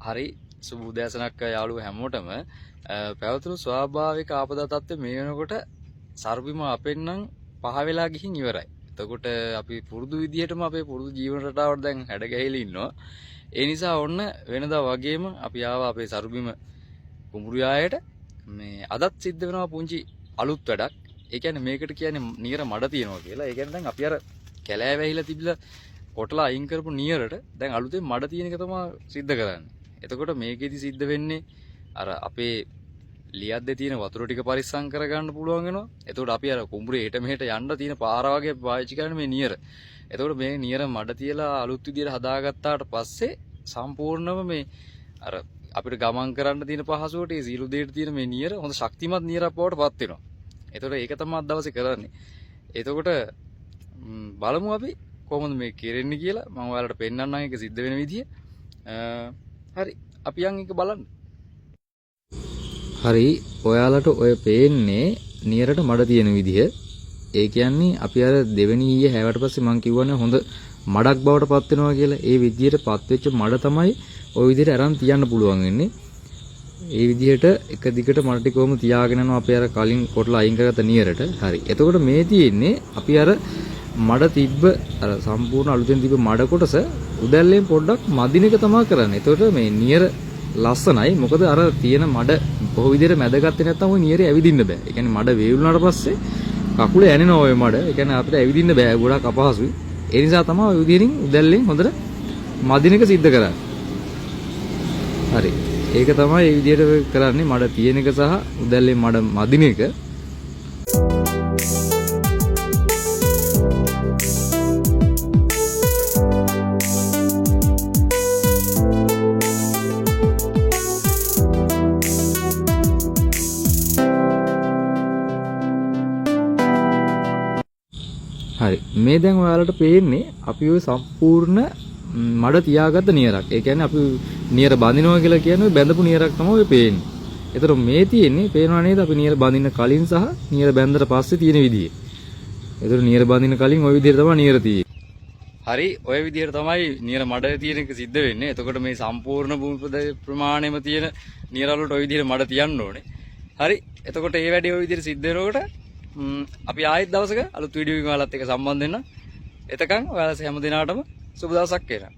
හරි සුබ උදෑසනක් යාළුවෝ හැමෝටම පැවතුණු ස්වාභාවික ආපදා තත්ත්වය මේ වෙනකොට සර්බිම අපෙන් නම් පහ වෙලා ගිහින් ඉවරයි. එතකොට අපි පුරුදු විදිහටම අපේ පුරුදු ජීවන රටාවට දැන් හැඩ ගැහිලා ඉන්නවා. ඒ නිසා ඔන්න වෙනදා වගේම අපි ආවා අපේ සර්බිම කුඹුරු යායට. මේ අදත් සිද්ධ වෙනවා පුංචි අලුත් වැඩක්. ඒ කියන්නේ මේකට කියන්නේ නියර මඩ තියනවා කියලා. ඒ කියන්නේ දැන් අපි අර කැලෑ වැහිලා තිබිලා කොටලා අයින් කරපු නියරට දැන් අලුතෙන් මඩ තියෙන එක තමයි සිද්ධ කරන්නේ. එතකොට මේකෙදි සිද්ධ වෙන්නේ අර අපේ ලියද්දේ තියෙන වතුර ටික පරිස්සම් කරගන්න පුළුවන් වෙනවා. එතකොට අපි අර කුඹුරේ හෙට මෙහෙට යන්න තියෙන පාර වගේ පාවිච්චි කරන්නේ මේ නියර. එතකොට මේ නියර මඩ තියලා අලුත් විදියට හදාගත්තාට පස්සේ සම්පූර්ණම මේ අර අපිට ගමන් කරන්න තියෙන පහසුවට ඒ සීළු දෙයට තියෙන මේ නියර හොඳ ශක්තිමත් නියරක් බවට පත් වෙනවා. එතකොට ඒක තමයි අද දවසේ කරන්නේ. එතකොට බලමු අපි කොහොමද මේ කෙරෙන්නේ කියලා මම ඔයාලට පෙන්නන්නම් ඒක සිද්ධ වෙන විදිය. හරි අපි යන් එක බලන්න. හරි ඔයාලට ඔය පේන්නේ නියරට මඩ තියෙන විදිය. ඒ කියන්නේ අපි අර දෙවෙනි ඊයේ හැවට පස්සේ මම කිව්වනේ හොඳ මඩක් බවට පත් වෙනවා කියලා. ඒ විදියට පත් වෙච්ච මඩ තමයි ওই විදියට අරන් තියන්න පුළුවන් වෙන්නේ. ඒ විදිහට එක දිගට මඩ ටික කොහොම තියාගෙන යනවා අපි අර කලින් කොටලා අයින් කරගත්ත නියරට. හරි. එතකොට මේ තියෙන්නේ අපි අර මඩ තිබ්බ අර සම්පූර්ණ අලුතෙන් තිබ්බ මඩ කොටස උදැල්ලෙන් පොඩ්ඩක් මදින එක තමයි කරන්නේ. එතකොට මේ නියර ලස්සනයි. මොකද අර තියෙන මඩ බොහෝ විදිහට මැදගත්තේ නැත්නම් ওই නියරේ ඇවිදින්න බෑ. ඒ කියන්නේ මඩ වේවුනාට පස්සේ කකුලේ ඇනෙනවා ওই මඩ. ඒ කියන්නේ අපිට ඇවිදින්න බෑ. ගොඩක් අපහසුයි. ඒ නිසා තමයි ওই විදිහෙන් උදැල්ලෙන් හොඳට මදින එක සිද්ධ කරන්නේ. හරි. ඒක තමයි මේ විදිහට කරන්නේ මඩ තියෙන එක සහ උදැල්ලෙන් මඩ මදින එක. හරි මේ දැන් ඔයාලට පේන්නේ අපි ওই සම්පූර්ණ මඩ තියාගත්ත නියරක්. ඒ කියන්නේ අපි නියර බඳිනවා කියලා කියන්නේ බැඳපු නියරක් තමයි ඔය පේන්නේ. ඒතර මේ තියෙන්නේ පේනවා නේද අපි නියර බඳින්න කලින් සහ නියර බැඳලා පස්සේ තියෙන විදිය. ඒතර නියර බඳින්න කලින් ওই විදිහට තමයි නියර තියෙන්නේ. හරි ඔය විදිහට තමයි නියර මඩ තියෙන එක සිද්ධ වෙන්නේ. එතකොට මේ සම්පූර්ණ භූමි ප්‍රමාණයම තියෙන නියර වලට ওই විදිහට මඩ තියන්න ඕනේ. හරි එතකොට මේ වැඩේ ওই විදිහට සිද්ධ වෙනකොට අපි ආයෙත් දවසක අලුත් වීඩියෝ එකකින් ඔයාලත් එක්ක සම්බන්ධ වෙන්න. එතකන් ඔයාලා හැම දිනාටම සුබ දවසක් වේවා.